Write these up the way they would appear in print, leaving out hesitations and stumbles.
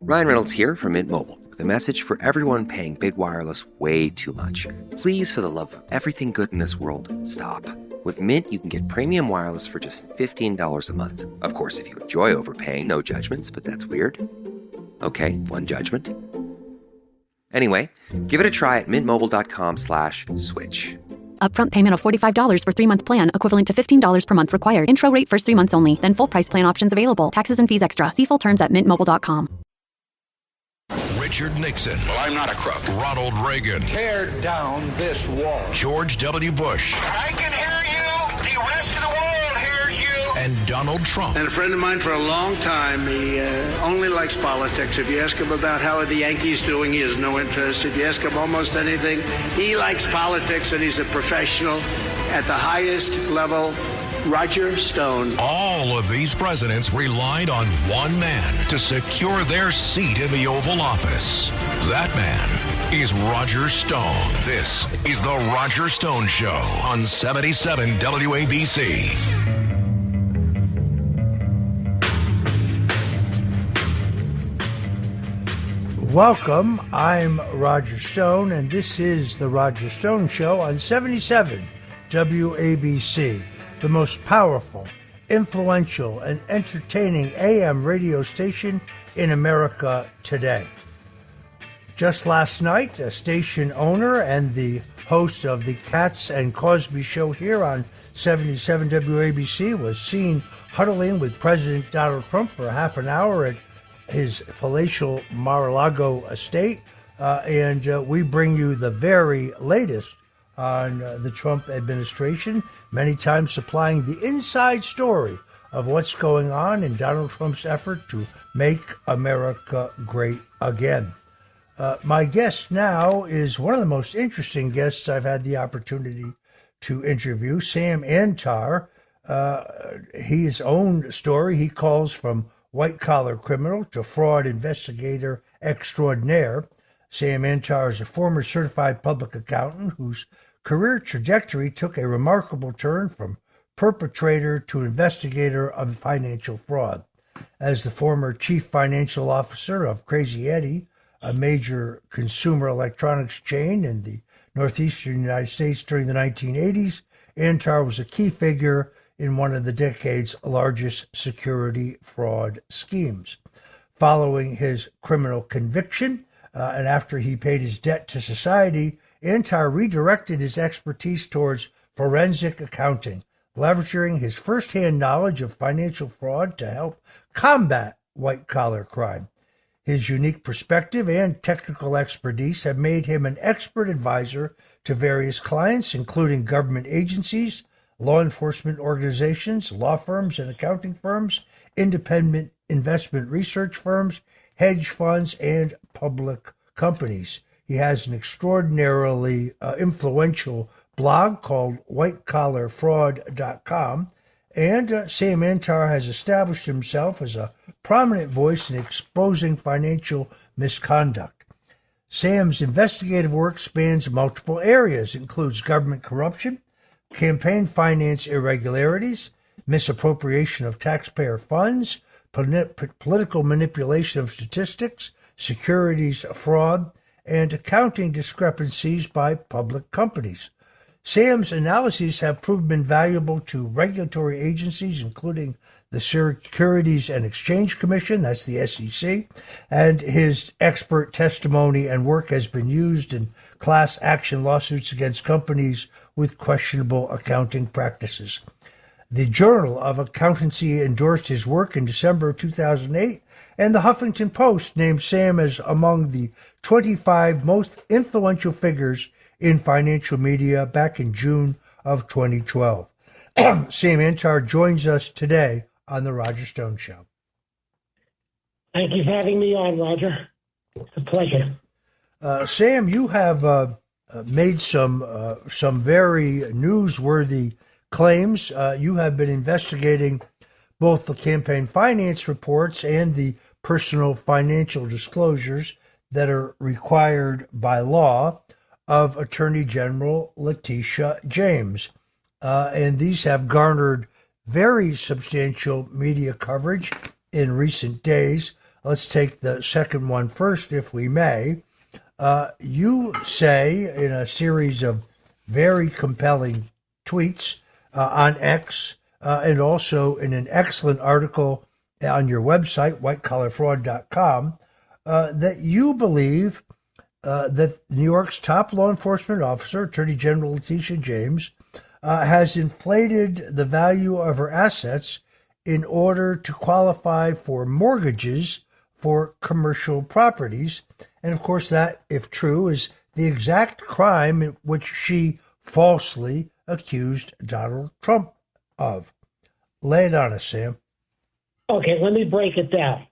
Ryan Reynolds here from Mint Mobile with a message for everyone paying big wireless way too much. Please, for the love of everything good in this world, stop. With Mint, you can get premium wireless for just $15 a month. Of course, if you enjoy overpaying, no judgments, but that's weird. Okay, one judgment. Anyway, give it a try at mintmobile.com/switch. Upfront payment of $45 for 3-month plan, equivalent to $15 per month required. Intro rate first 3 months only, then full price plan options available. Taxes and fees extra. See full terms at mintmobile.com. Richard Nixon. Well, I'm not a crook. Ronald Reagan. Tear down this wall. George W. Bush. I can hear you. The rest of the world hears you. And Donald Trump. And a friend of mine for a long time, he only likes politics. If you ask him about how are the Yankees doing, he has no interest. If you ask him almost anything, he likes politics, and he's a professional at the highest level. Roger Stone. All of these presidents relied on one man to secure their seat in the Oval Office. That man is Roger Stone. This is The Roger Stone Show on 77 WABC. Welcome, I'm Roger Stone, and this is The Roger Stone Show on 77 WABC. The most powerful, influential, and entertaining AM radio station in America today. Just last night, a station owner and the host of the Katz and Cosby Show here on 77 WABC was seen huddling with President Donald Trump for half an hour at his palatial Mar-a-Lago estate, and we bring you the very latest on the Trump administration, many times supplying the inside story of what's going on in Donald Trump's effort to make America great again. My guest now is one of the most interesting guests I've had the opportunity to interview, Sam Antar. His own story he calls from white-collar criminal to fraud investigator extraordinaire. Sam Antar is a former certified public accountant whose career trajectory took a remarkable turn from perpetrator to investigator of financial fraud. As the former chief financial officer of Crazy Eddie, a major consumer electronics chain in the northeastern United States during the 1980s, Antar was a key figure in one of the decade's largest security fraud schemes. Following his criminal conviction, and after he paid his debt to society, Antar redirected his expertise towards forensic accounting, leveraging his firsthand knowledge of financial fraud to help combat white-collar crime. His unique perspective and technical expertise have made him an expert advisor to various clients, including government agencies, law enforcement organizations, law firms and accounting firms, independent investment research firms, hedge funds, and public companies. He has an extraordinarily influential blog called whitecollarfraud.com, and Sam Antar has established himself as a prominent voice in exposing financial misconduct. Sam's investigative work spans multiple areas, includes government corruption, campaign finance irregularities, misappropriation of taxpayer funds, political manipulation of statistics, securities fraud, and accounting discrepancies by public companies. Sam's analyses have proven valuable to regulatory agencies, including the Securities and Exchange Commission, that's the SEC, and his expert testimony and work has been used in class action lawsuits against companies with questionable accounting practices. The Journal of Accountancy endorsed his work in December of 2008, and the Huffington Post named Sam as among the 25 most influential figures in financial media back in June of 2012. Sam Antar joins us today on The Roger Stone Show. Thank you for having me on, Roger. It's a pleasure. Sam, you have made some very newsworthy claims. You have been investigating both the campaign finance reports and the personal financial disclosures that are required by law of Attorney General Letitia James. And these have garnered very substantial media coverage in recent days. let's take the second one first, if we may. You say in a series of very compelling tweets on X and also in an excellent article on your website, whitecollarfraud.com, that you believe that New York's top law enforcement officer, Attorney General Letitia James, has inflated the value of her assets in order to qualify for mortgages for commercial properties. And of course, that, if true, is the exact crime in which she falsely accused Donald Trump of. Lay it on us, Sam. Okay, let me break it down.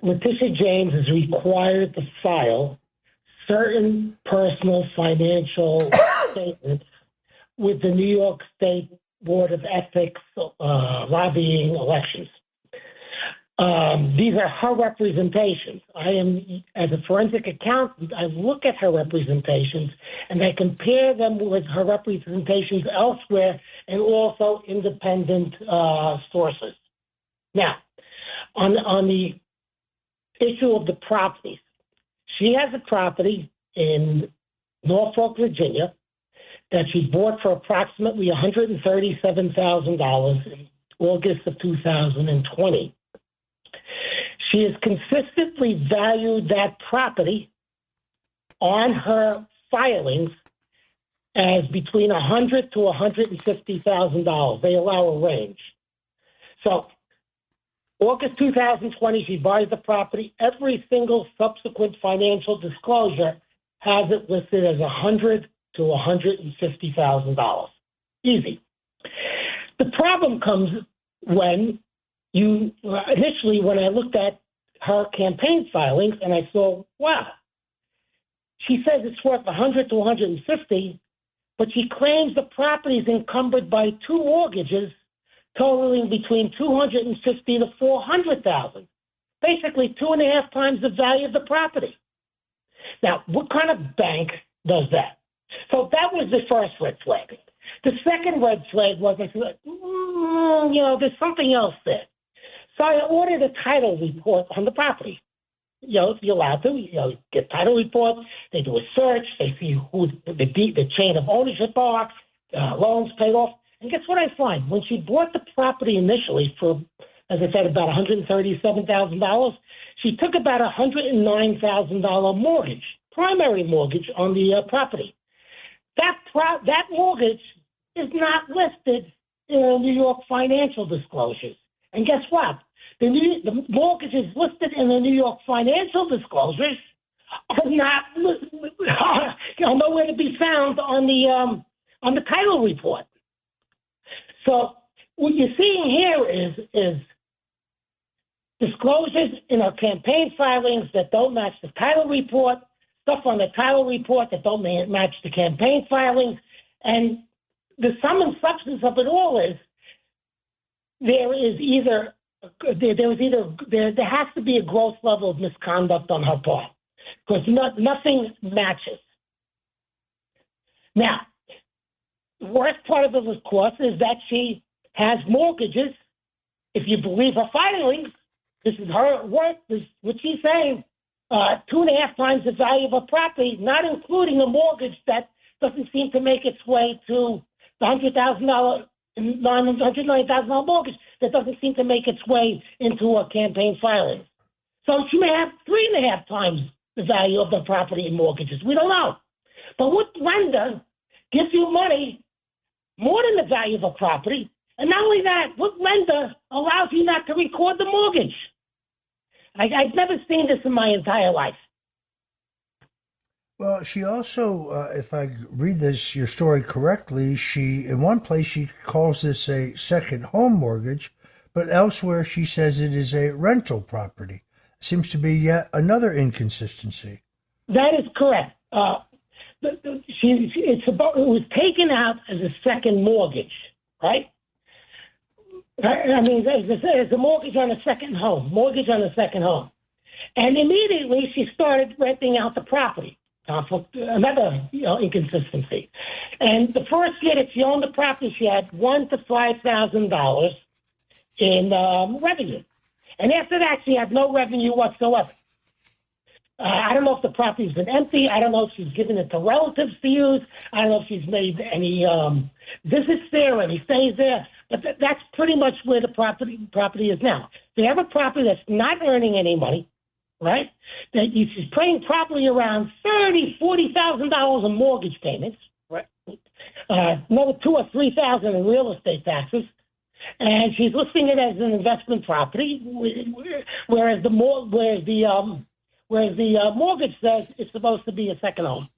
Letitia James is required to file certain personal financial statements with the New York State Board of Ethics lobbying elections. These are her representations. I am, as a forensic accountant, I look at her representations and I compare them with her representations elsewhere and also independent sources. Now, on the issue of the properties, she has a property in Norfolk, Virginia, that she bought for approximately $137,000 in August of 2020. She has consistently valued that property on her filings as between $100,000 to $150,000. They allow a range. So, August 2020, she buys the property. Every single subsequent financial disclosure has it listed as $100,000 to $150,000. Easy. The problem comes when initially when I looked at her campaign filings and I saw, wow, she says it's worth $100,000 to $150,000, but she claims the property is encumbered by two mortgages totaling between $250,000 to $400,000, basically 2.5 times the value of the property. Now, what kind of bank does that? So that was the first red flag. The second red flag was, I said, there's something else there. So I ordered a title report on the property. If you're allowed to, get title reports. They do a search. They see who the chain of ownership are, loans paid off. And guess what I find? When she bought the property initially for, as I said, about $137,000, she took about $109,000 mortgage, primary mortgage on the property. That mortgage is not listed in New York financial disclosures. And guess what? The mortgages listed in the New York financial disclosures are nowhere to be found on the title report. So what you're seeing here is disclosures in our campaign filings that don't match the title report, stuff on the title report that don't match the campaign filings, and the sum and substance of it all is there has to be a gross level of misconduct on her part because nothing matches. Now, the worst part of it, of course, is that she has mortgages. If you believe her filings, this is her work. This is what she's saying. 2.5 times the value of a property, not including a mortgage that doesn't seem to make its way to the $109,000 mortgage that doesn't seem to make its way into a campaign filing. So she may have 3.5 times the value of the property in mortgages. We don't know. But what lender gives you money more than the value of a property? And not only that, what lender allows you not to record the mortgage? I've never seen this in my entire life. Well, she also, if I read your story correctly, in one place she calls this a second home mortgage, but elsewhere she says it is a rental property. Seems to be yet another inconsistency. That is correct. It was taken out as a second mortgage, right? I mean, there's a mortgage on a second home, and immediately she started renting out the property. Another inconsistency. And the first year that she owned the property, she had $1,000 to $5,000 in revenue. And after that, she had no revenue whatsoever. I don't know if the property's been empty. I don't know if she's given it to relatives to use. I don't know if she's made any visits there, any stays there. But that's pretty much where the property is now. They have a property that's not earning any money, right? That she's paying probably around $40,000 in mortgage payments, right? Another $2,000 or $3,000 in real estate taxes. And she's listing it as an investment property, whereas the mortgage says it's supposed to be a second home.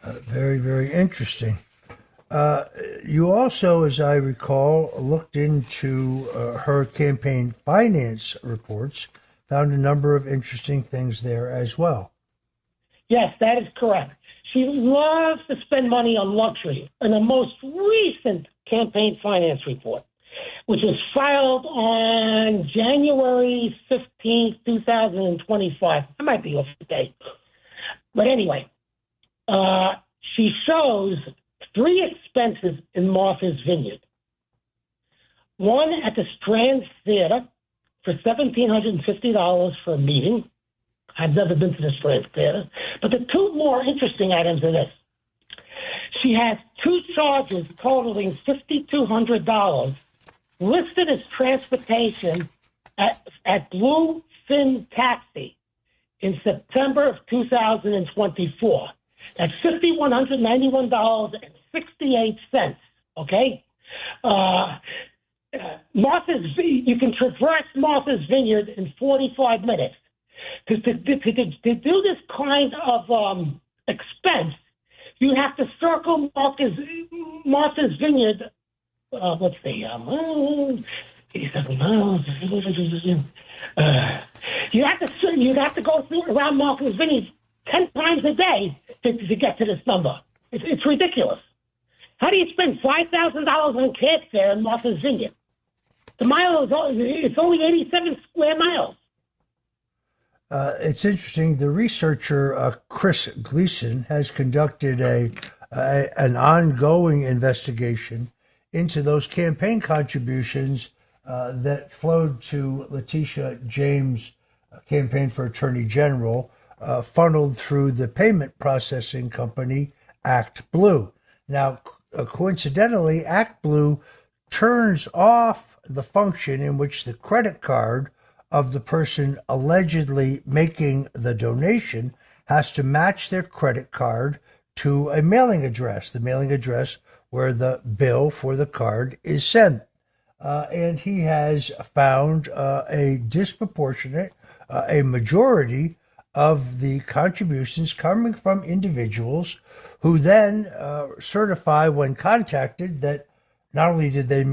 Very, very interesting. You also, as I recall, looked into her campaign finance reports, found a number of interesting things there as well. Yes, that is correct. She loves to spend money on luxury. In the most recent campaign finance report, which was filed on January 15th, 2025. I might be off the date. But anyway, she shows 3 expenses in Martha's Vineyard. One at the Strand Theater for $1,750 for a meeting. I've never been to the Strand Theater. But the 2 more interesting items are this. She has 2 charges totaling $5,200 listed as transportation at Bluefin Taxi in September of 2024. That's $5,191.68. Okay? You can traverse Martha's Vineyard in 45 minutes. To do this kind of expense, you have to circle Martha's Vineyard. Let's see. You have to go through around Martha's Vineyard 10 times a day to get to this number. It's ridiculous. How do you spend $5,000 on cab fare in Martha's Vineyard? The mile it's only 87 square miles. It's interesting. The researcher Chris Gleason has conducted an ongoing investigation into those campaign contributions that flowed to Letitia James' campaign for Attorney General, funneled through the payment processing company ActBlue. Now, coincidentally, ActBlue turns off the function in which the credit card of the person allegedly making the donation has to match their credit card to a mailing address, the mailing address where the bill for the card is sent. And he has found a disproportionate, a majority of the contributions coming from individuals who then certify when contacted that not only did they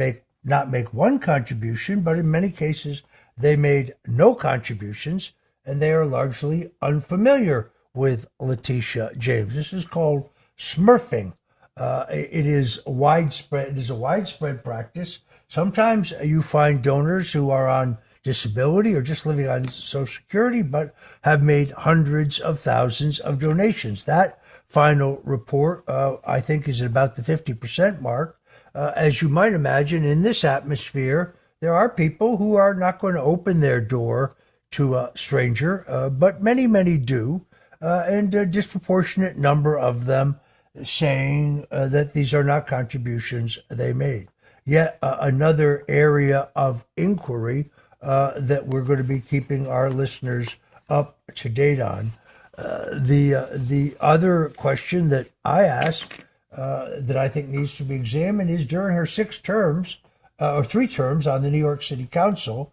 not make one contribution, but in many cases they made no contributions, and they are largely unfamiliar with Letitia James. This is called smurfing. It is widespread. It is a widespread practice. Sometimes you find donors who are on disability or just living on Social Security, but have made hundreds of thousands of donations. That final report, I think, is at about the 50% mark. As you might imagine, in this atmosphere, there are people who are not going to open their door to a stranger, but many, many do, and a disproportionate number of them saying that these are not contributions they made. Yet another area of inquiry that we're going to be keeping our listeners up to date on. The other question that I ask that I think needs to be examined is during her 6 terms, or 3 terms on the New York City Council,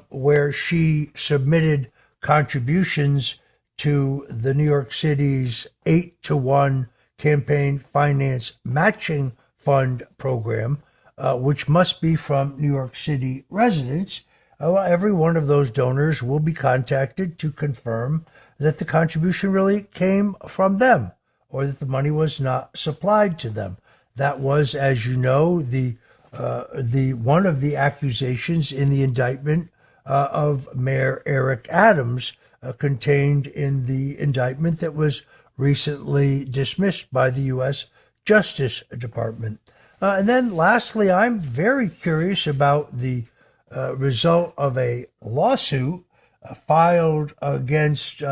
where she submitted contributions to the New York City's 8-to-1 campaign finance matching fund program, which must be from New York City residents. Every one of those donors will be contacted to confirm that the contribution really came from them or that the money was not supplied to them. That was, as you know, the one of the accusations in the indictment of Mayor Eric Adams, contained in the indictment that was recently dismissed by the U.S. Justice Department. And then lastly, I'm very curious about the result of a lawsuit filed against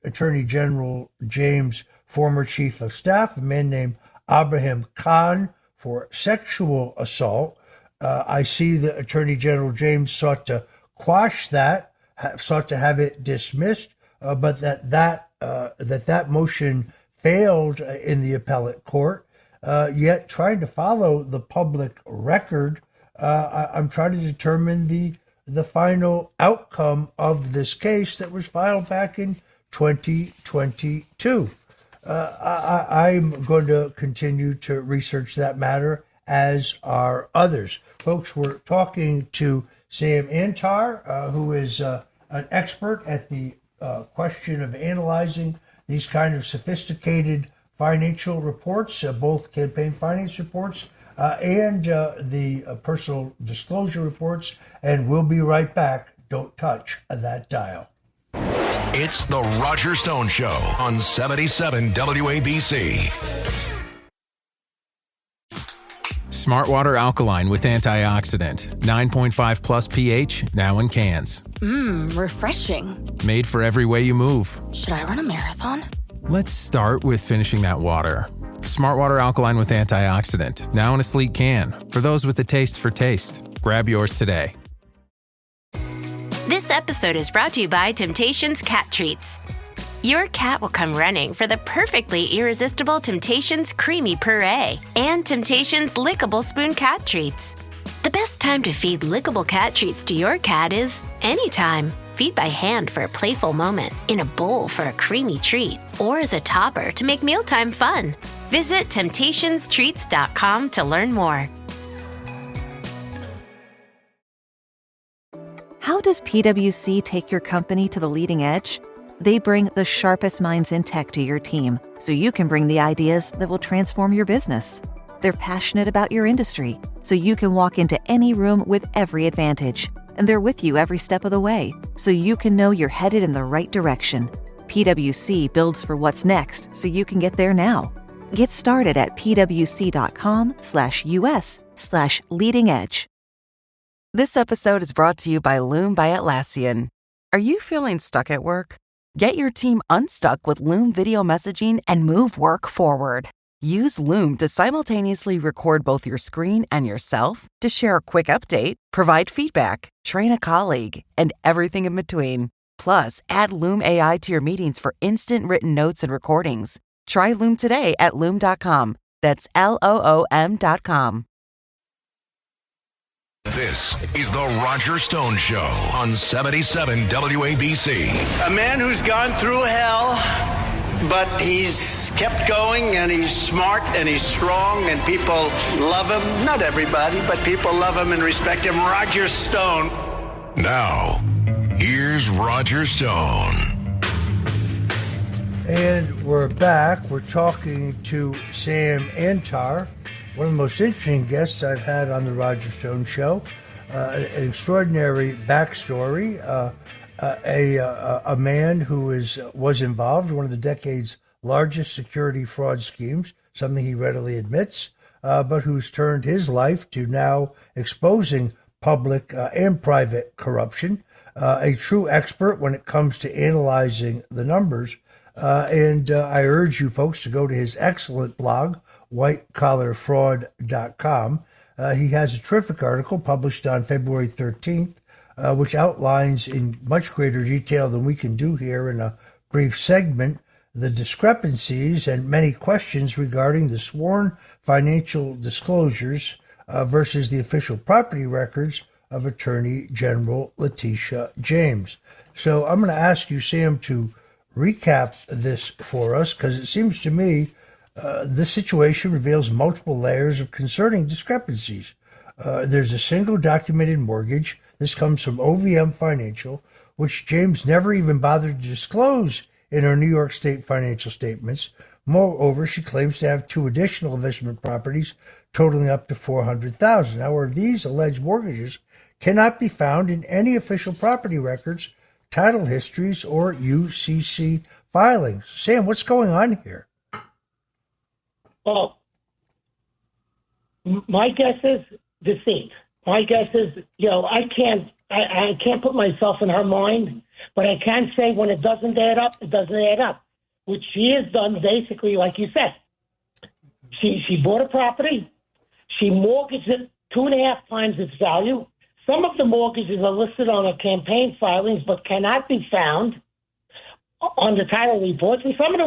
Attorney General James' former chief of staff, a man named Abraham Khan, for sexual assault. I see that Attorney General James sought to quash that, sought to have it dismissed, but that motion failed in the appellate court. Yet, trying to follow the public record, I'm trying to determine the final outcome of this case that was filed back in 2022. I'm going to continue to research that matter, as are others. Folks, we're talking to Sam Antar, who is an expert at the question of analyzing these kind of sophisticated financial reports, both campaign finance reports and the personal disclosure reports. And we'll be right back. Don't touch that dial. It's the Roger Stone Show on 77 WABC. Smart Water Alkaline with antioxidant. 9.5 plus pH, now in cans. Refreshing. Made for every way you move. Should I run a marathon? Let's start with finishing that water. Smart Water Alkaline with antioxidant, now in a sleek can. For those with a taste for taste. Grab yours today. This episode is brought to you by Temptations Cat Treats. Your cat will come running for the perfectly irresistible Temptations Creamy Puree and Temptations Lickable Spoon Cat Treats. The best time to feed lickable cat treats to your cat is anytime. Feed by hand for a playful moment, in a bowl for a creamy treat, or as a topper to make mealtime fun. Visit TemptationsTreats.com to learn more. How does PwC take your company to the leading edge? They bring the sharpest minds in tech to your team, so you can bring the ideas that will transform your business. They're passionate about your industry, so you can walk into any room with every advantage. And they're with you every step of the way, so you can know you're headed in the right direction. PwC builds for what's next, so you can get there now. Get started at pwc.com/us/leading edge. This episode is brought to you by Loom by Atlassian. Are you feeling stuck at work? Get your team unstuck with Loom video messaging and move work forward. Use Loom to simultaneously record both your screen and yourself to share a quick update, provide feedback, train a colleague, and everything in between. Plus, add Loom AI to your meetings for instant written notes and recordings. Try Loom today at Loom.com. That's LOOM.com. This is the Roger Stone Show on 77 WABC. A man who's gone through hell, but he's kept going, and he's smart, and he's strong, and people love him. Not everybody, but people love him and respect him. Roger Stone. Now, here's Roger Stone. And we're back. We're talking to Sam Antar, one of the most interesting guests I've had on the Roger Stone Show. An extraordinary backstory. A man who was involved in one of the decade's largest security fraud schemes, something he readily admits, but who's turned his life to now exposing public and private corruption. A true expert when it comes to analyzing the numbers. And I urge you folks to go to his excellent blog, whitecollarfraud.com. He has a terrific article published on February 13th, which outlines in much greater detail than we can do here in a brief segment the discrepancies and many questions regarding the sworn financial disclosures versus the official property records of Attorney General Letitia James. So I'm going to ask you, Sam, to recap this for us, because it seems to me this situation reveals multiple layers of concerning discrepancies. There's a single documented mortgage. This comes from OVM Financial, which James never even bothered to disclose in her New York State financial statements. Moreover, she claims to have two additional investment properties totaling up to $400,000. However, these alleged mortgages cannot be found in any official property records, title histories, or UCC filings. Sam, what's going on here? Well, my guess is deceit. My guess is, I can't put myself in her mind, but I can say when it doesn't add up, it doesn't add up, which she has done basically, like you said. She bought a property, she mortgaged it 2.5 times its value. Some of the mortgages are listed on her campaign filings, but cannot be found on the title reports. And some of the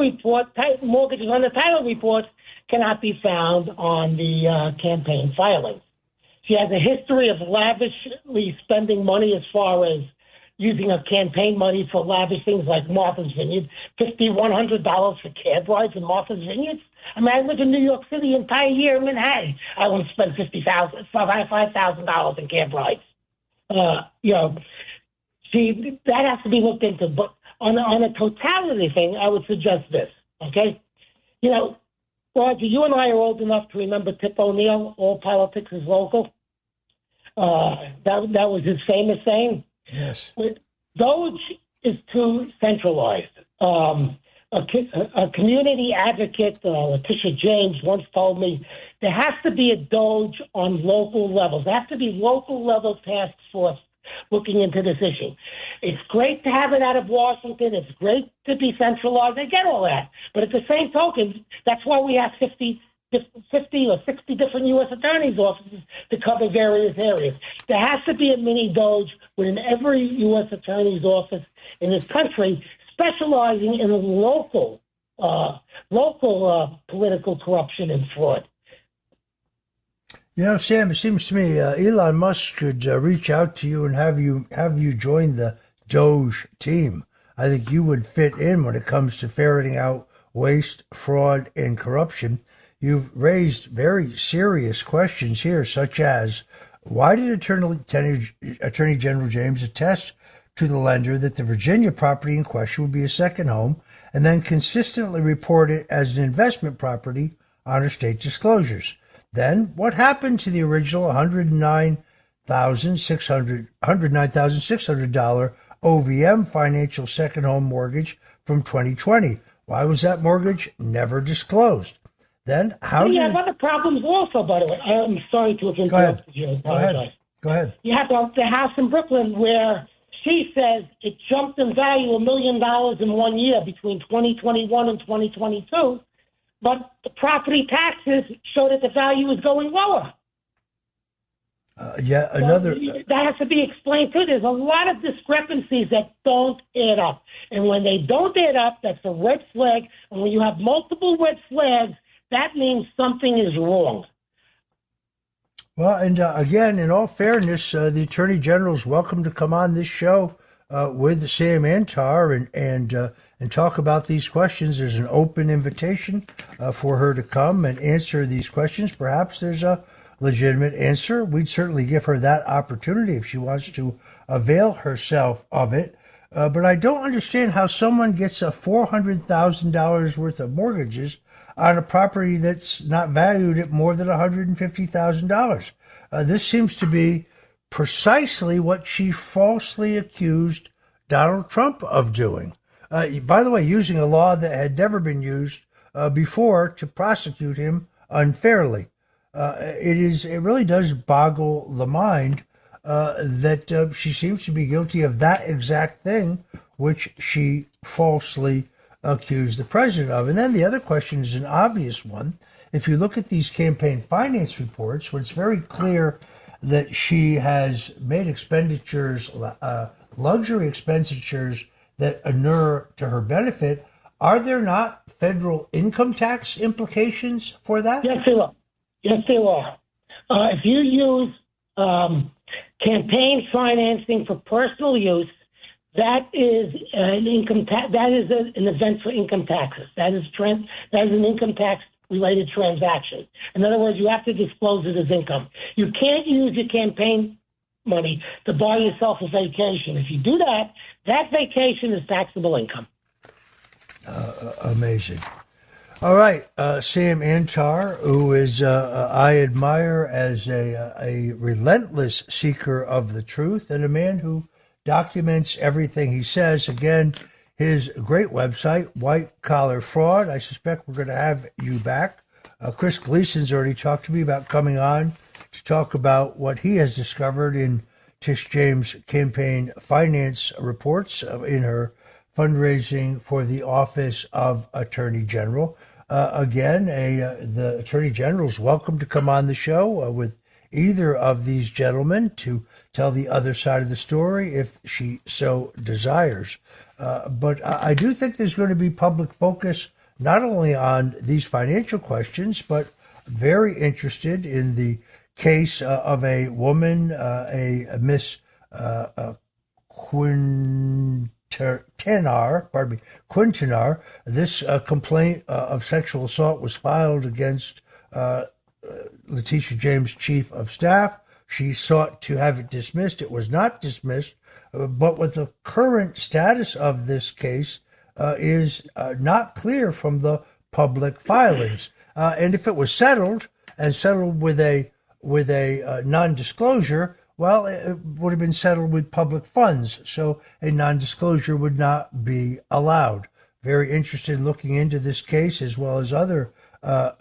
mortgages on the title reports cannot be found on the campaign filings. She has a history of lavishly spending money as far as using her campaign money for lavish things like Martha's Vineyard, $5,100 for cab rides in Martha's Vineyard. I mean, I lived in New York City the entire year in Manhattan. I wouldn't spend $5,000 in cab rides. That has to be looked into. But on a totality thing, I would suggest this, okay? Roger, you and I are old enough to remember Tip O'Neill, all politics is local. That was his famous saying. Yes. Doge is too centralized. A community advocate, Letitia James, once told me there has to be a Doge on local levels. There has to be local level task force looking into this issue. It's great to have it out of Washington. It's great to be centralized. I get all that. But at the same token, that's why we have 50 or 60 different U.S. attorneys' offices to cover various areas. There has to be a mini Doge within every U.S. attorney's office in this country specializing in local political corruption and fraud. Sam, it seems to me Elon Musk could reach out to you and have you join the Doge team. I think you would fit in when it comes to ferreting out waste, fraud, and corruption. You've raised very serious questions here, such as why did Attorney General James attest to the lender that the Virginia property in question would be a second home and then consistently report it as an investment property on her state disclosures? Then what happened to the original $109,600 OVM financial second home mortgage from 2020? Why was that mortgage never disclosed? Then you have other problems also, by the way. I'm sorry to have interrupted you. I apologize. Go ahead. You have the house in Brooklyn where she says it jumped in value $1 million in 1 year between 2021 and 2022, but the property taxes show that the value is going lower. That has to be explained too. There's a lot of discrepancies that don't add up. And when they don't add up, that's a red flag. And when you have multiple red flags, that means something is wrong. Well, and again, in all fairness, the Attorney General is welcome to come on this show with Sam Antar and talk about these questions. There's an open invitation for her to come and answer these questions. Perhaps there's a legitimate answer. We'd certainly give her that opportunity if she wants to avail herself of it. But I don't understand how someone gets a $400,000 worth of mortgages on a property that's not valued at more than $150,000. This seems to be precisely what she falsely accused Donald Trump of doing. By the way, using a law that had never been used before to prosecute him unfairly. It really does boggle the mind that she seems to be guilty of that exact thing, which she falsely accused the president of. And then the other question is an obvious one. If you look at these campaign finance reports, where it's very clear that she has made expenditures, luxury expenditures that inure to her benefit, are there not federal income tax implications for that? Yes, there are. Yes, there are. If you use campaign financing for personal use, that is an income tax. That is an event for income taxes. That is an income tax related transaction. In other words, you have to disclose it as income. You can't use your campaign money to buy yourself a vacation. If you do that, that vacation is taxable income. Amazing. All right, Sam Antar, who is I admire as a relentless seeker of the truth and a man who documents everything he says. Again, his great website, White Collar Fraud. I suspect we're going to have you back. Chris Gleason's already talked to me about coming on to talk about what he has discovered in Tish James' campaign finance reports in her fundraising for the office of Attorney General. The Attorney General is welcome to come on the show with either of these gentlemen to tell the other side of the story if she so desires. But I do think there's going to be public focus not only on these financial questions, but very interested in the case of a woman, a Miss Quintanar. This complaint of sexual assault was filed against Letitia James, Chief of Staff. She sought to have it dismissed. It was not dismissed, but with the current status of this case is not clear from the public filings. And if it was settled with a non-disclosure, well, it would have been settled with public funds, so a non-disclosure would not be allowed. Very interested in looking into this case as well as other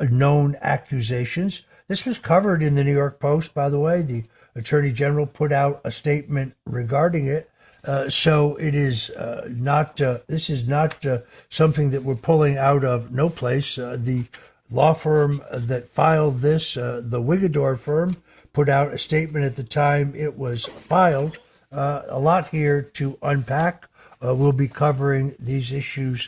known accusations. This was covered in the New York Post, by the way. The Attorney General put out a statement regarding it. So it is this is not something that we're pulling out of no place. The law firm that filed this, the Wigador firm, put out a statement at the time it was filed. A lot here to unpack. We'll be covering these issues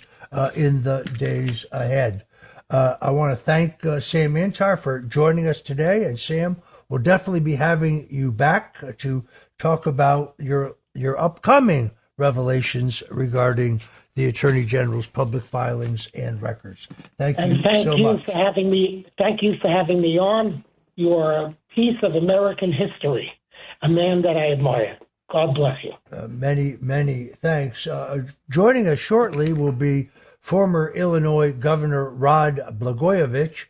in the days ahead. I want to thank Sam Antar for joining us today. And Sam, we'll definitely be having you back to talk about your upcoming revelations regarding the Attorney General's public filings and records. Thank you so much. Thank you for having me on. You're a piece of American history, a man that I admire. God bless you. Many thanks. Joining us shortly will be former Illinois Governor Rod Blagojevich.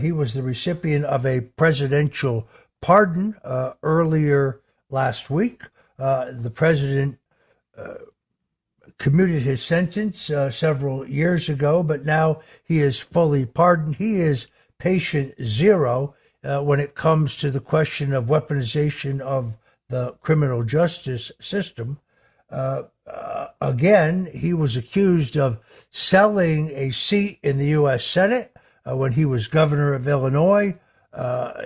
He was the recipient of a presidential pardon earlier last week. The president commuted his sentence several years ago, but now he is fully pardoned. He is patient zero when it comes to the question of weaponization of the criminal justice system. Again, he was accused of selling a seat in the U.S. Senate when he was governor of Illinois.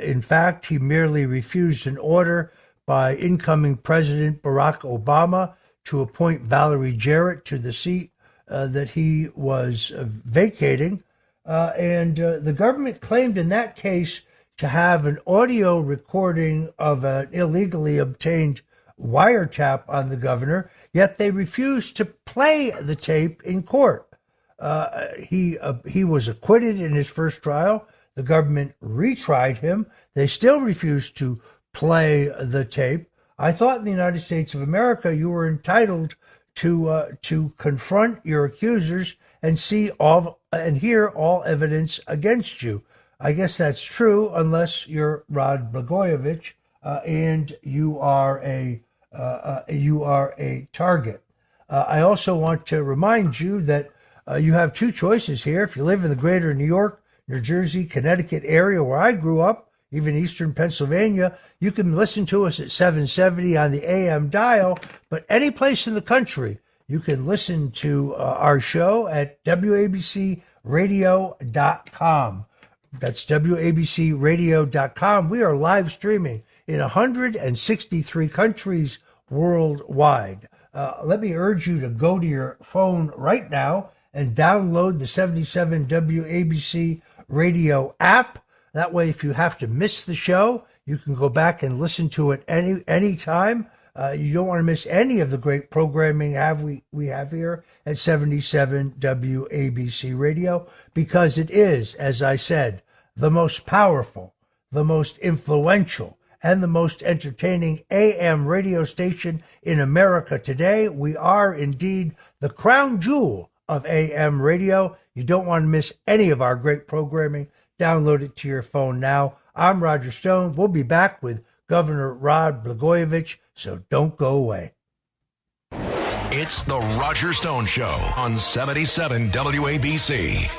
In fact, he merely refused an order by incoming President Barack Obama to appoint Valerie Jarrett to the seat that he was vacating. And the government claimed in that case to have an audio recording of an illegally obtained wiretap on the governor, yet they refused to play the tape in court. He was acquitted in his first trial. The government retried him. They still refused to play the tape. I thought in the United States of America you were entitled to confront your accusers and hear all evidence against you. I guess that's true unless you're Rod Blagojevich and you are a target. I also want to remind you that you have two choices here. If you live in the greater New York, New Jersey, Connecticut area where I grew up, even eastern Pennsylvania, you can listen to us at 770 on the AM dial. But any place in the country, you can listen to our show at WABCRadio.com. That's WABCRadio.com. We are live streaming in 163 countries worldwide. Let me urge you to go to your phone right now and download the 77 WABC Radio app. That way, if you have to miss the show, you can go back and listen to it any time. You don't want to miss any of the great programming we have here at 77 WABC Radio, because it is, as I said, the most powerful, the most influential, and the most entertaining AM radio station in America today. We are indeed the crown jewel of AM radio. You don't want to miss any of our great programming. Download it to your phone now. I'm Roger Stone. We'll be back with Governor Rod Blagojevich, so don't go away. It's the Roger Stone Show on 77 WABC.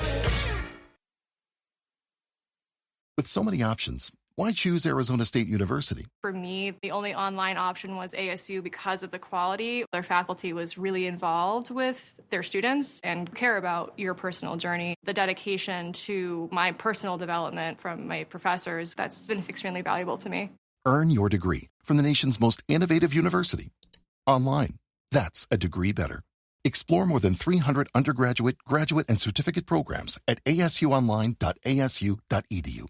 With so many options, Why choose Arizona State University? For me, the only online option was ASU because of the quality. Their faculty was really involved with their students and care about your personal journey. The dedication to my personal development from my professors, that's been extremely valuable to me. Earn your degree from the nation's most innovative university. Online. That's a degree better. Explore more than 300 undergraduate, graduate, and certificate programs at asuonline.asu.edu.